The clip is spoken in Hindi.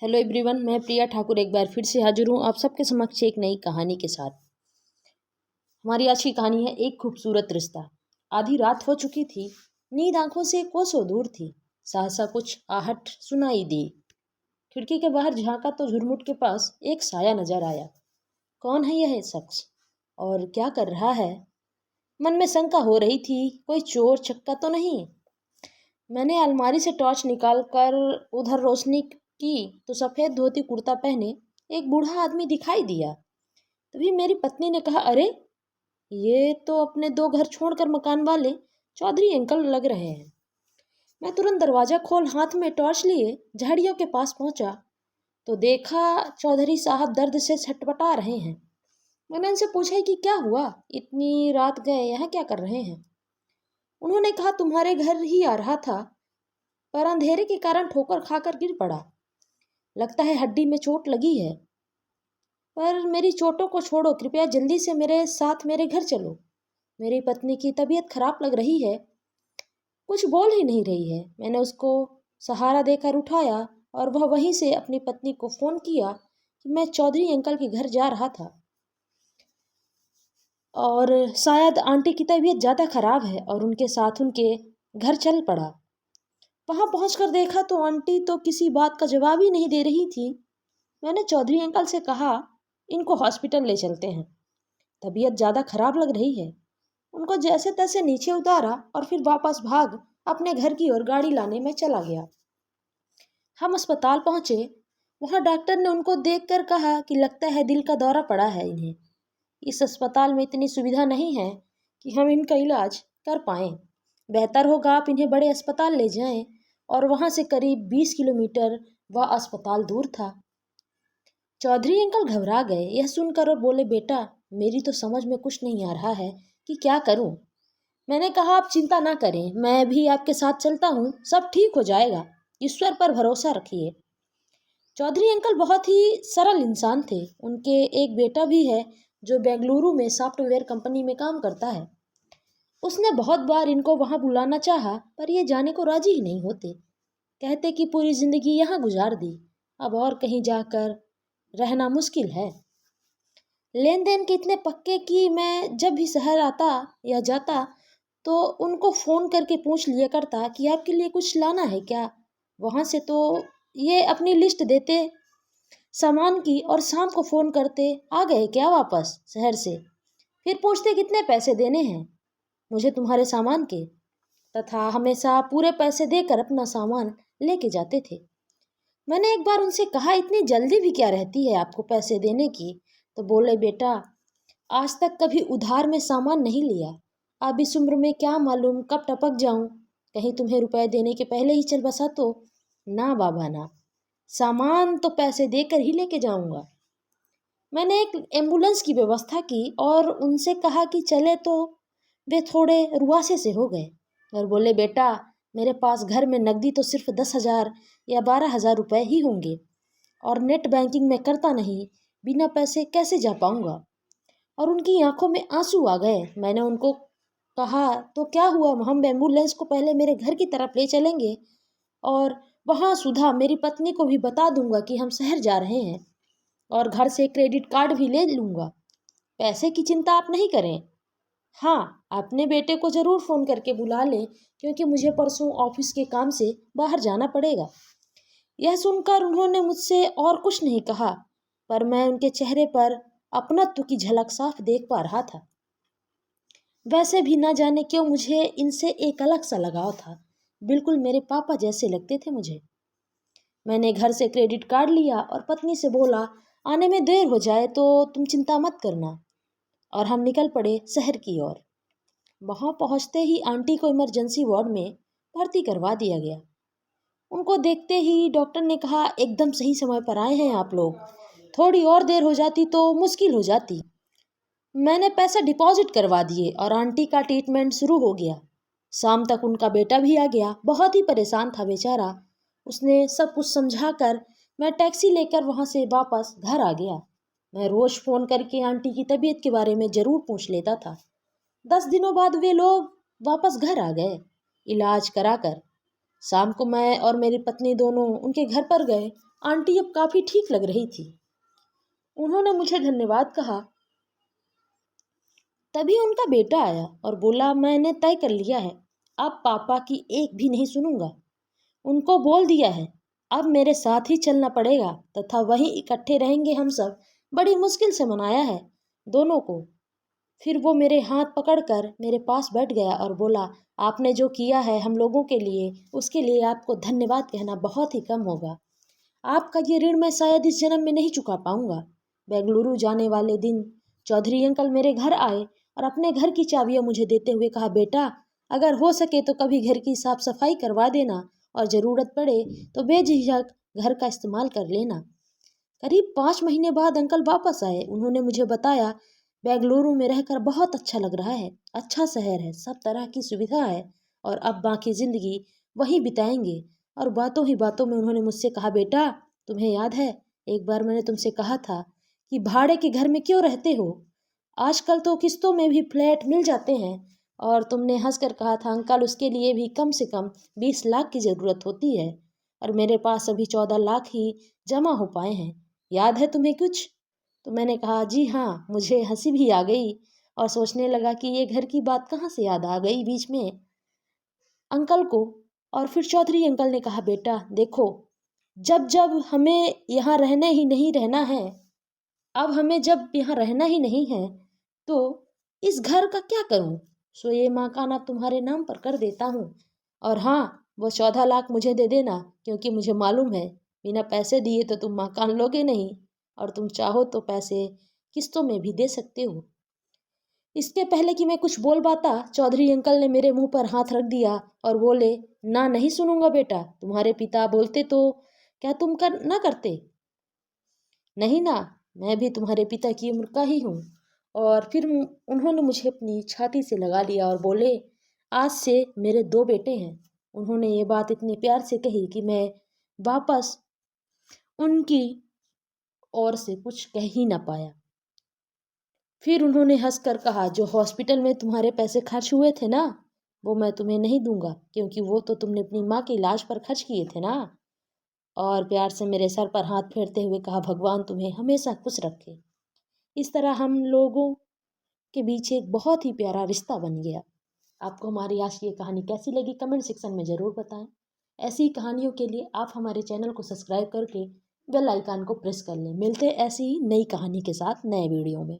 हेलो एवरीवन, मैं प्रिया ठाकुर एक बार फिर से हाजिर हूँ आप सबके समक्ष एक नई कहानी के साथ। हमारी आज की कहानी है एक खूबसूरत रिश्ता। आधी रात हो चुकी थी, नींद आंखों से कोसों दूर थी। सहसा कुछ आहट सुनाई दी। खिड़की के बाहर झांका तो झुरमुट के पास एक साया नजर आया। कौन है यह शख्स और क्या कर रहा है? मन में शंका हो रही थी, कोई चोर चक्का तो नहीं। मैंने अलमारी से टॉर्च निकालकर उधर रोशनी की तो सफ़ेद धोती कुर्ता पहने एक बूढ़ा आदमी दिखाई दिया। तभी मेरी पत्नी ने कहा, अरे ये तो अपने दो घर छोड़कर मकान वाले चौधरी अंकल लग रहे हैं। मैं तुरंत दरवाज़ा खोल हाथ में टॉर्च लिए झाड़ियों के पास पहुंचा तो देखा चौधरी साहब दर्द से छटपटा रहे हैं। मैंने उनसे पूछा कि क्या हुआ, इतनी रात गए यहाँ क्या कर रहे हैं? उन्होंने कहा, तुम्हारे घर ही आ रहा था पर अंधेरे के कारण ठोकर खाकर गिर पड़ा। लगता है हड्डी में चोट लगी है। पर मेरी चोटों को छोड़ो, कृपया जल्दी से मेरे साथ मेरे घर चलो। मेरी पत्नी की तबीयत खराब लग रही है, कुछ बोल ही नहीं रही है। मैंने उसको सहारा देकर उठाया और वह वहीं से अपनी पत्नी को फ़ोन किया कि मैं चौधरी अंकल के घर जा रहा था और शायद आंटी की तबीयत ज़्यादा ख़राब है और उनके साथ उनके घर चल पड़ा। वहाँ पहुंचकर देखा तो आंटी तो किसी बात का जवाब ही नहीं दे रही थी। मैंने चौधरी अंकल से कहा, इनको हॉस्पिटल ले चलते हैं, तबीयत ज़्यादा खराब लग रही है। उनको जैसे तैसे नीचे उतारा और फिर वापस भाग अपने घर की ओर गाड़ी लाने में चला गया। हम अस्पताल पहुंचे। वहाँ डॉक्टर ने उनको देखकर कहा कि लगता है दिल का दौरा पड़ा है इन्हें। इस अस्पताल में इतनी सुविधा नहीं है कि हम इनका इलाज कर पाएँ। बेहतर होगा आप इन्हें बड़े अस्पताल ले जाएं। और वहाँ से करीब 20 किलोमीटर वह अस्पताल दूर था। चौधरी अंकल घबरा गए यह सुनकर और बोले, बेटा मेरी तो समझ में कुछ नहीं आ रहा है कि क्या करूं। मैंने कहा, आप चिंता ना करें, मैं भी आपके साथ चलता हूं, सब ठीक हो जाएगा, ईश्वर पर भरोसा रखिए। चौधरी अंकल बहुत ही सरल इंसान थे। उनके एक बेटा भी है जो बेंगलुरु में सॉफ्टवेयर कंपनी में काम करता है। उसने बहुत बार इनको वहाँ बुलाना चाहा पर ये जाने को राजी ही नहीं होते। कहते कि पूरी जिंदगी यहाँ गुजार दी, अब और कहीं जाकर रहना मुश्किल है। लेन देन के इतने पक्के कि मैं जब भी शहर आता या जाता तो उनको फ़ोन करके पूछ लिया करता कि आपके लिए कुछ लाना है क्या। वहाँ से तो ये अपनी लिस्ट देते सामान की और शाम को फ़ोन करते, आ गए क्या वापस शहर से। फिर पूछते कितने पैसे देने हैं मुझे तुम्हारे सामान के, तथा हमेशा पूरे पैसे देकर अपना सामान लेके जाते थे। मैंने एक बार उनसे कहा, इतनी जल्दी भी क्या रहती है आपको पैसे देने की? तो बोले, बेटा आज तक कभी उधार में सामान नहीं लिया, अब इस उम्र में क्या मालूम कब टपक जाऊं, कहीं तुम्हें रुपए देने के पहले ही चल बसा तो। ना बाबा ना, सामान तो पैसे देकर ही लेके जाऊंगा। मैंने एक एम्बुलेंस की व्यवस्था की और उनसे कहा कि चले तो वे थोड़े रुआसे से हो गए और बोले, बेटा मेरे पास घर में नकदी तो सिर्फ 10,000 या 12,000 रुपये ही होंगे और नेट बैंकिंग में करता नहीं, बिना पैसे कैसे जा पाऊंगा। और उनकी आंखों में आंसू आ गए। मैंने उनको कहा, तो क्या हुआ, हम एम्बुलेंस को पहले मेरे घर की तरफ ले चलेंगे और वहाँ सुधा मेरी पत्नी को भी बता दूंगा कि हम शहर जा रहे हैं और घर से क्रेडिट कार्ड भी ले लूँगा। पैसे की चिंता आप नहीं करें। हाँ, अपने बेटे को ज़रूर फ़ोन करके बुला लें क्योंकि मुझे परसों ऑफिस के काम से बाहर जाना पड़ेगा। यह सुनकर उन्होंने मुझसे और कुछ नहीं कहा पर मैं उनके चेहरे पर अपनत्व की झलक साफ देख पा रहा था। वैसे भी ना जाने क्यों मुझे इनसे एक अलग सा लगाव था, बिल्कुल मेरे पापा जैसे लगते थे मुझे। मैंने घर से क्रेडिट कार्ड लिया और पत्नी से बोला, आने में देर हो जाए तो तुम चिंता मत करना। और हम निकल पड़े शहर की ओर। वहाँ पहुँचते ही आंटी को इमरजेंसी वार्ड में भर्ती करवा दिया गया। उनको देखते ही डॉक्टर ने कहा, एकदम सही समय पर आए हैं आप लोग, थोड़ी और देर हो जाती तो मुश्किल हो जाती। मैंने पैसा डिपॉजिट करवा दिए और आंटी का ट्रीटमेंट शुरू हो गया। शाम तक उनका बेटा भी आ गया, बहुत ही परेशान था बेचारा। उसने सब कुछ समझा कर मैं टैक्सी लेकर वहाँ से वापस घर आ गया। मैं रोज़ फ़ोन करके आंटी की तबीयत के बारे में ज़रूर पूछ लेता था। 10 दिनों बाद वे लोग वापस घर आ गए इलाज कराकर। शाम को मैं और मेरी पत्नी दोनों उनके घर पर गए। आंटी अब काफ़ी ठीक लग रही थी। उन्होंने मुझे धन्यवाद कहा। तभी उनका बेटा आया और बोला, मैंने तय कर लिया है, अब पापा की एक भी नहीं सुनूंगा। उनको बोल दिया है, अब मेरे साथ ही चलना पड़ेगा तथा वहीं इकट्ठे रहेंगे हम सब। बड़ी मुश्किल से मनाया है दोनों को। फिर वो मेरे हाथ पकड़कर मेरे पास बैठ गया और बोला, आपने जो किया है हम लोगों के लिए, उसके लिए आपको धन्यवाद कहना बहुत ही कम होगा। आपका ये ऋण मैं शायद इस जन्म में नहीं चुका पाऊंगा। बेंगलुरु जाने वाले दिन चौधरी अंकल मेरे घर आए और अपने घर की चाबियां मुझे देते हुए कहा, बेटा अगर हो सके तो कभी घर की साफ सफाई करवा देना और ज़रूरत पड़े तो बेझिझक घर का इस्तेमाल कर लेना। करीब 5 महीने बाद अंकल वापस आए। उन्होंने मुझे बताया, बेंगलुरु में रहकर बहुत अच्छा लग रहा है, अच्छा शहर है, सब तरह की सुविधा है और अब बाकी ज़िंदगी वहीं बिताएंगे। और बातों ही बातों में उन्होंने मुझसे कहा, बेटा तुम्हें याद है एक बार मैंने तुमसे कहा था कि भाड़े के घर में क्यों रहते हो, आजकल तो किस्तों में भी फ्लैट मिल जाते हैं। और तुमने हंसकर कहा था, अंकल उसके लिए भी कम से कम 20 लाख की ज़रूरत होती है और मेरे पास अभी 14 लाख ही जमा हो पाए हैं। याद है तुम्हें कुछ? तो मैंने कहा, जी हाँ। मुझे हंसी भी आ गई और सोचने लगा कि ये घर की बात कहाँ से याद आ गई बीच में अंकल को। और फिर चौधरी अंकल ने कहा, बेटा देखो, जब जब हमें यहाँ रहने ही नहीं रहना है, अब हमें जब यहाँ रहना ही नहीं है तो इस घर का क्या करूँ? सो ये मकान तुम्हारे नाम पर कर देता हूँ। और हाँ, वो 14 लाख मुझे दे देना, क्योंकि मुझे मालूम है बिना पैसे दिए तो तुम मकान लोगे नहीं और तुम चाहो तो पैसे किस्तों में भी दे सकते हो। इसके पहले कि मैं कुछ बोल पाता, चौधरी अंकल ने मेरे मुंह पर हाथ रख दिया और बोले, ना नहीं सुनूंगा बेटा, तुम्हारे पिता बोलते तो क्या तुम कर ना करते? नहीं ना, मैं भी तुम्हारे पिता की उम्र का ही हूँ। और फिर उन्होंने मुझे अपनी छाती से लगा लिया और बोले, आज से मेरे 2 बेटे हैं। उन्होंने ये बात इतने प्यार से कही कि मैं वापस उनकी ओर से कुछ कह ही ना पाया। फिर उन्होंने हंसकर कहा, जो हॉस्पिटल में तुम्हारे पैसे खर्च हुए थे ना, वो मैं तुम्हें नहीं दूंगा, क्योंकि वो तो तुमने अपनी माँ के इलाज पर खर्च किए थे ना। और प्यार से मेरे सर पर हाथ फेरते हुए कहा, भगवान तुम्हें हमेशा खुश रखे। इस तरह हम लोगों के बीच एक बहुत ही प्यारा रिश्ता बन गया। आपको हमारी आज की ये कहानी कैसी लगी कमेंट सेक्शन में ज़रूर बताएं। ऐसी ही कहानियों के लिए आप हमारे चैनल को सब्सक्राइब करके बेल आइकन को प्रेस कर लें। मिलते हैं ऐसी ही नई कहानी के साथ नए वीडियो में।